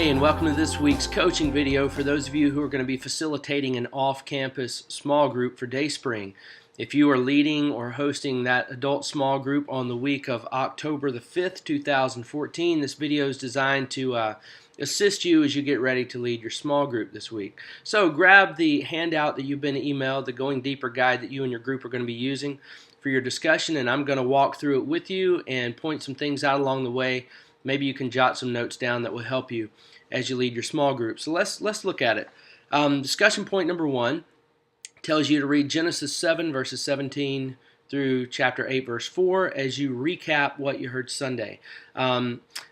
Hey, and welcome to this week's coaching video for those of you who are going to be facilitating an off-campus small group for Dayspring. If you are leading or hosting that adult small group on the week of October the 5th, 2014, this video is designed to assist you as you get ready to lead your small group this week. So grab the handout that you've been emailed, the Going Deeper guide that you and your group are going to be using for your discussion, and I'm going to walk through it with you and point some things out along the way. Maybe you can jot some notes down that will help you as you lead your small group. So let's look at it. Discussion point number 1 tells you to read Genesis 7 verses 17 through chapter 8 verse 4 as you recap what you heard Sunday.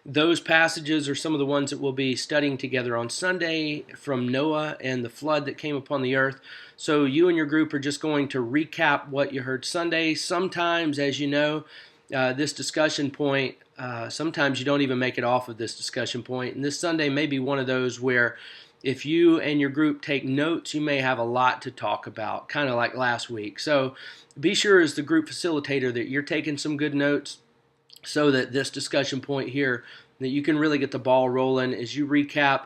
Those passages are some of the ones that we'll be studying together on Sunday from Noah and the flood that came upon the earth. So you and your group are just going to recap what you heard Sunday. Sometimes, as you know, this discussion point, sometimes you don't even make it off of this discussion point. And this Sunday may be one of those where if you and your group take notes, you may have a lot to talk about, kind of like last week. So be sure as the group facilitator that you're taking some good notes so that this discussion point here, that you can really get the ball rolling as you recap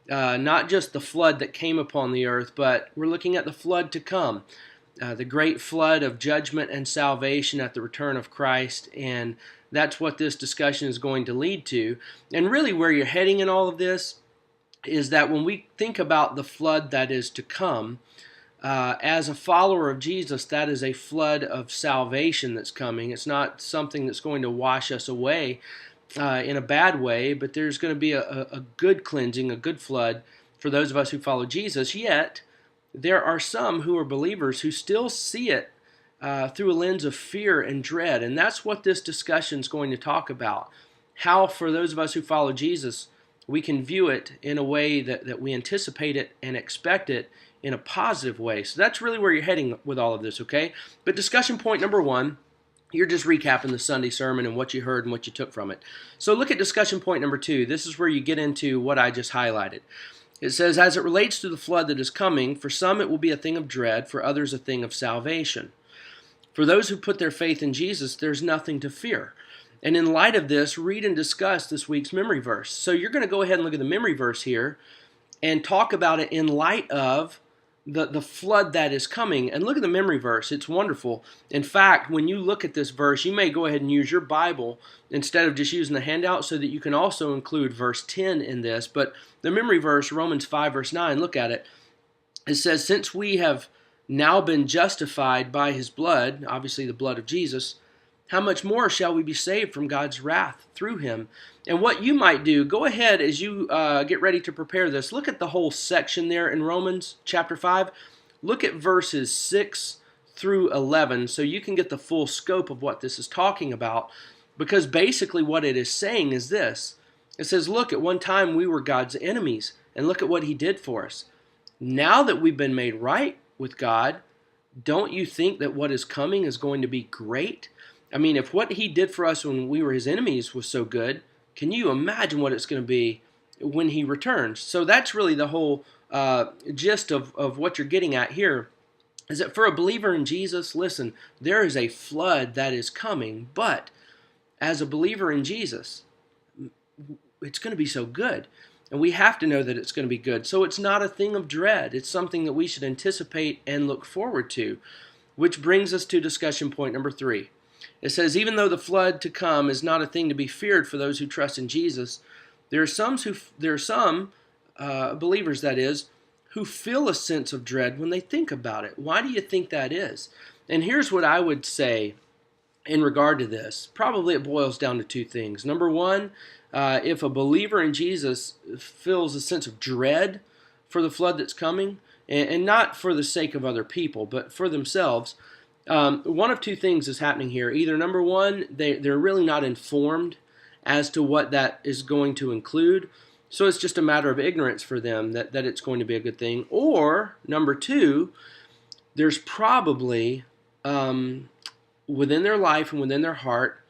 not just the flood that came upon the earth, but we're looking at the flood to come. The great flood of judgment and salvation at the return of Christ, and that's what this discussion is going to lead to. And really where you're heading in all of this is that when we think about the flood that is to come, as a follower of Jesus, that is a flood of salvation that's coming. It's not something that's going to wash us away in a bad way, but there's going to be a good cleansing, a good flood for those of us who follow Jesus. Yet, there are some who are believers who still see it through a lens of fear and dread. And that's what this discussion is going to talk about. How, for those of us who follow Jesus, we can view it in a way that we anticipate it and expect it in a positive way. So that's really where you're heading with all of this, okay? But discussion point number 1, you're just recapping the Sunday sermon and what you heard and what you took from it. So look at discussion point number 2. This is where you get into what I just highlighted. It says, as it relates to the flood that is coming, for some it will be a thing of dread, for others a thing of salvation. For those who put their faith in Jesus, there's nothing to fear. And in light of this, read and discuss this week's memory verse. So you're going to go ahead and look at the memory verse here and talk about it in light of the flood that is coming. And look at the memory verse. It's wonderful. In fact, when you look at this verse, you may go ahead and use your Bible instead of just using the handout so that you can also include verse 10 in this. But the memory verse, Romans 5 verse 9, look at it. It says, since we have now been justified by his blood, obviously the blood of Jesus, how much more shall we be saved from God's wrath through him? And what you might do, go ahead as you get ready to prepare this, look at the whole section there in Romans chapter 5. Look at verses 6 through 11 so you can get the full scope of what this is talking about. Because basically what it is saying is this. It says, look, at one time we were God's enemies, and look at what he did for us. Now that we've been made right with God, don't you think that what is coming is going to be great? I mean, if what he did for us when we were his enemies was so good, can you imagine what it's going to be when he returns? So that's really the whole gist of what you're getting at here, is that for a believer in Jesus, listen, there is a flood that is coming, but as a believer in Jesus, it's going to be so good. And we have to know that it's going to be good. So it's not a thing of dread. It's something that we should anticipate and look forward to, which brings us to discussion point number 3. It says, even though the flood to come is not a thing to be feared for those who trust in Jesus, there are some believers, that is, who feel a sense of dread when they think about it. Why do you think that is? And here's what I would say in regard to this. Probably it boils down to 2 things. Number 1, if a believer in Jesus feels a sense of dread for the flood that's coming, and not for the sake of other people, but for themselves, one of 2 things is happening here. Either number 1, they're really not informed as to what that is going to include, so it's just a matter of ignorance for them that it's going to be a good thing. Or number 2, there's probably within their life and within their heart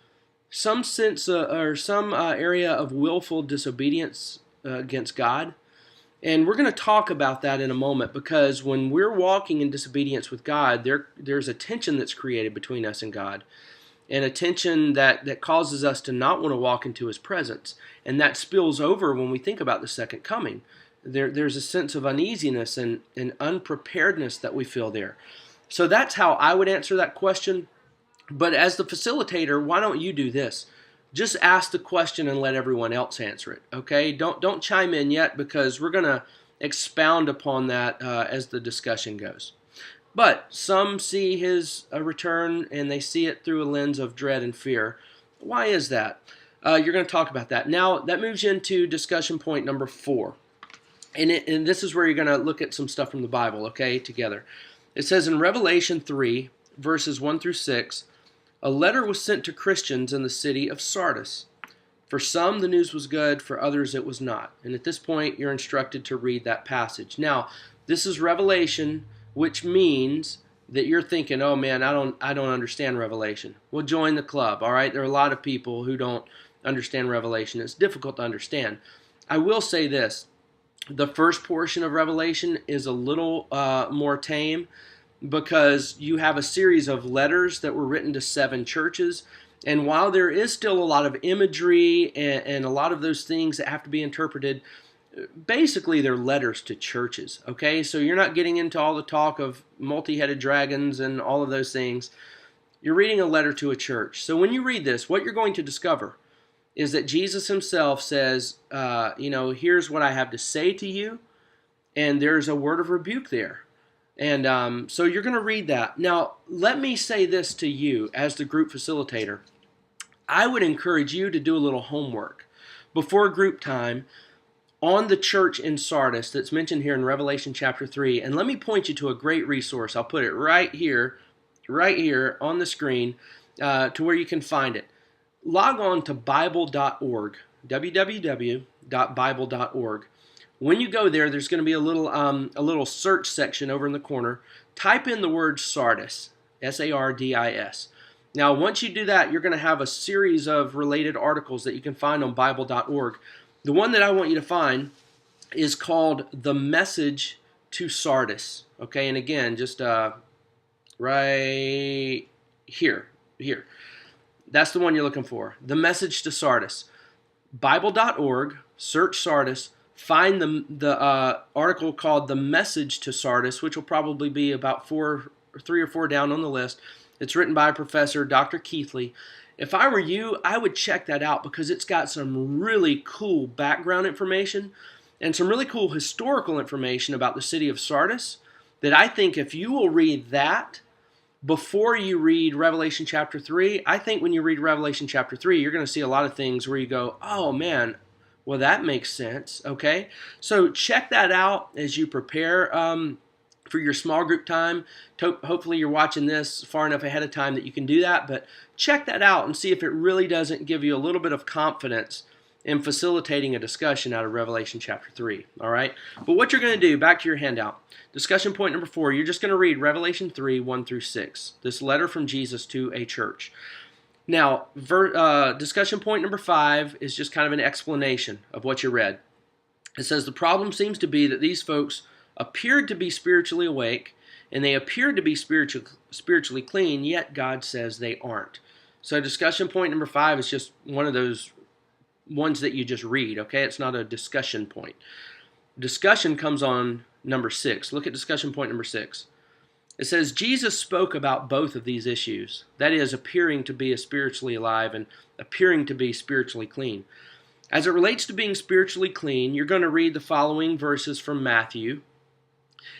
some sense or some area of willful disobedience against God. And we're going to talk about that in a moment, because when we're walking in disobedience with God, there's a tension that's created between us and God. and a tension that causes us to not want to walk into his presence. And that spills over when we think about the second coming. There's a sense of uneasiness and unpreparedness that we feel there. So that's how I would answer that question. But as the facilitator, why don't you do this? Just ask the question and let everyone else answer it. Okay? Don't chime in yet, because we're going to expound upon that as the discussion goes. But some see his return and they see it through a lens of dread and fear. Why is that? You're going to talk about that. Now, that moves you into discussion point number 4. And this is where you're going to look at some stuff from the Bible, okay, together. It says in Revelation 3, verses 1 through 6, a letter was sent to Christians in the city of Sardis. For some, the news was good. For others, it was not. And at this point, you're instructed to read that passage. Now, this is Revelation, which means that you're thinking, oh man, I don't understand Revelation. Well, join the club, all right? There are a lot of people who don't understand Revelation. It's difficult to understand. I will say this. The first portion of Revelation is a little more tame, because you have a series of letters that were written to 7 churches. And while there is still a lot of imagery and a lot of those things that have to be interpreted, basically they're letters to churches, okay? So you're not getting into all the talk of multi-headed dragons and all of those things. You're reading a letter to a church. So when you read this, what you're going to discover is that Jesus himself says, here's what I have to say to you, and there's a word of rebuke there. And so you're going to read that. Now, let me say this to you as the group facilitator. I would encourage you to do a little homework before group time on the church in Sardis that's mentioned here in Revelation chapter 3. And let me point you to a great resource. I'll put it right here on the screen to where you can find it. Log on to Bible.org, www.bible.org. When you go there, there's going to be a little search section over in the corner. Type in the word Sardis, S-A-R-D-I-S. Now, once you do that, you're going to have a series of related articles that you can find on Bible.org. The one that I want you to find is called The Message to Sardis. Okay, and again, just right here. That's the one you're looking for. The Message to Sardis. Bible.org, search Sardis. Find the article called The Message to Sardis, which will probably be about 3 or 4 down on the list. It's written by Professor Dr. Keithley. If I were you, I would check that out, because it's got some really cool background information and some really cool historical information about the city of Sardis that I think if you will read that before you read Revelation chapter 3, I think when you read Revelation chapter 3, you're going to see a lot of things where you go, oh man, well, that makes sense, okay? So check that out as you prepare for your small group time. Hopefully you're watching this far enough ahead of time that you can do that, but check that out and see if it really doesn't give you a little bit of confidence in facilitating a discussion out of Revelation chapter 3, all right? But what you're going to do, back to your handout, discussion point number 4, you're just going to read Revelation 3, 1 through 6, this letter from Jesus to a church. Now, discussion point number 5 is just kind of an explanation of what you read. It says, the problem seems to be that these folks appeared to be spiritually awake, and they appeared to be spiritually clean, yet God says they aren't. So discussion point number 5 is just one of those ones that you just read, okay? It's not a discussion point. Discussion comes on number 6. Look at discussion point number 6. It says, Jesus spoke about both of these issues, that is, appearing to be spiritually alive and appearing to be spiritually clean. As it relates to being spiritually clean, you're going to read the following verses from Matthew.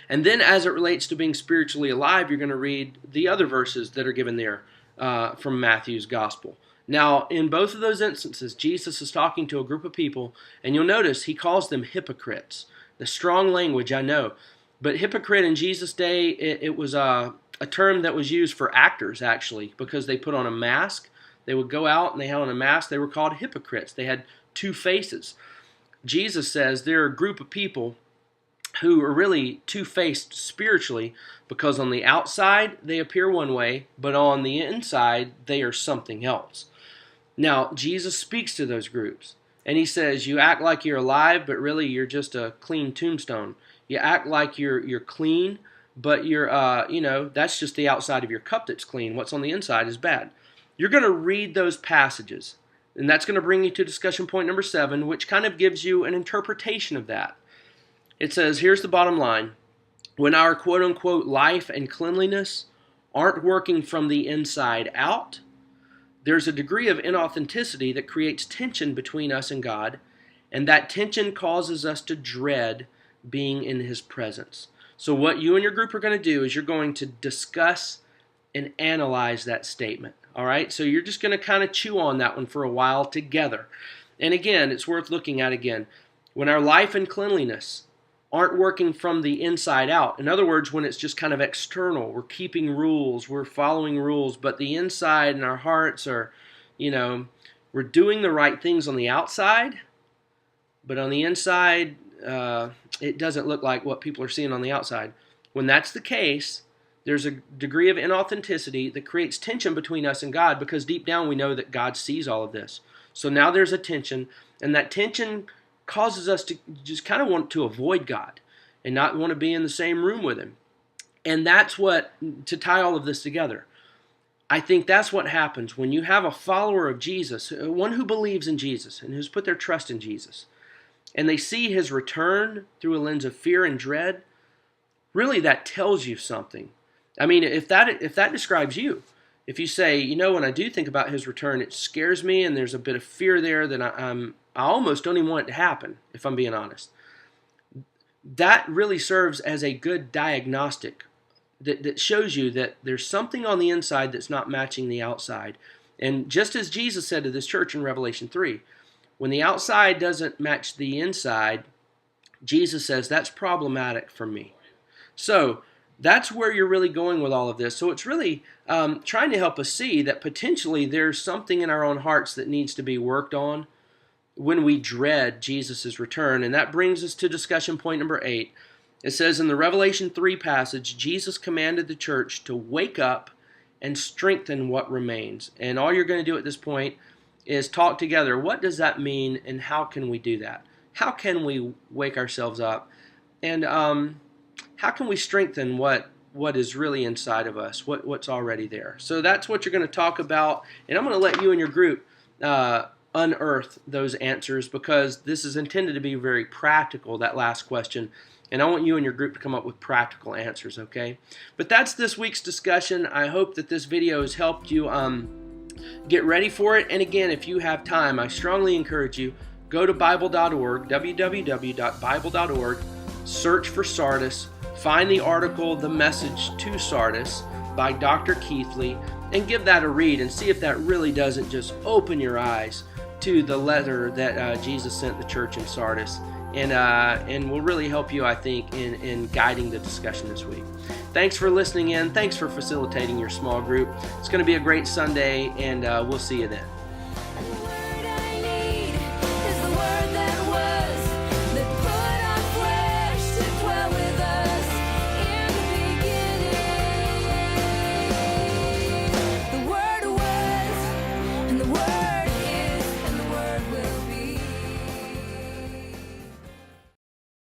And then as it relates to being spiritually alive, you're going to read the other verses that are given there from Matthew's gospel. Now, in both of those instances, Jesus is talking to a group of people, and you'll notice he calls them hypocrites. The strong language, I know. But hypocrite in Jesus' day, it was a term that was used for actors, actually, because they put on a mask. They would go out and they had on a mask. They were called hypocrites. They had 2 faces. Jesus says they're a group of people who are really 2-faced spiritually, because on the outside they appear one way, but on the inside they are something else. Now, Jesus speaks to those groups, and he says, you act like you're alive, but really you're just a clean tombstone. You act like you're clean, but you're, that's just the outside of your cup that's clean. What's on the inside is bad. You're going to read those passages, and that's going to bring you to discussion point number 7, which kind of gives you an interpretation of that. It says, here's the bottom line. When our quote-unquote life and cleanliness aren't working from the inside out, there's a degree of inauthenticity that creates tension between us and God, and that tension causes us to dread being in His presence. So what you and your group are going to do is you're going to discuss and analyze that statement. All right? So you're just going to kind of chew on that one for a while together. And again, it's worth looking at again. When our life and cleanliness aren't working from the inside out. In other words, when it's just kind of external, we're keeping rules, we're following rules, but the inside and our hearts are, we're doing the right things on the outside, but on the inside, it doesn't look like what people are seeing on the outside. When that's the case, there's a degree of inauthenticity that creates tension between us and God, because deep down we know that God sees all of this. So now there's a tension, and that tension causes us to just kind of want to avoid God and not want to be in the same room with Him. And that's what, to tie all of this together, I think that's what happens when you have a follower of Jesus, one who believes in Jesus and who's put their trust in Jesus, and they see His return through a lens of fear and dread. Really, that tells you something. I mean, if that describes you, if you say, when I do think about His return, it scares me and there's a bit of fear there, then I almost don't even want it to happen, if I'm being honest. That really serves as a good diagnostic that shows you that there's something on the inside that's not matching the outside. And just as Jesus said to this church in Revelation 3, when the outside doesn't match the inside, Jesus says, that's problematic for me. So that's where you're really going with all of this. So it's really trying to help us see that potentially there's something in our own hearts that needs to be worked on when we dread Jesus' return. And that brings us to discussion point number 8. It says in the Revelation 3 passage, Jesus commanded the church to wake up and strengthen what remains. And all you're going to do at this point is talk together. What does that mean, and how can we do that? How can we wake ourselves up? And how can we strengthen what is really inside of us, what's already there? So that's what you're going to talk about. And I'm going to let you and your group unearth those answers, because this is intended to be very practical, that last question, and I want you and your group to come up with practical answers, okay? But that's this week's discussion. I hope that this video has helped you get ready for it. And again, if you have time, I strongly encourage you, go to Bible.org, www.bible.org, search for Sardis, find the article, The Message to Sardis by Dr. Keithley, and give that a read and see if that really doesn't just open your eyes to the letter that Jesus sent the church in Sardis, and will really help you, I think, in guiding the discussion this week. Thanks for listening in. Thanks for facilitating your small group. It's going to be a great Sunday, and we'll see you then.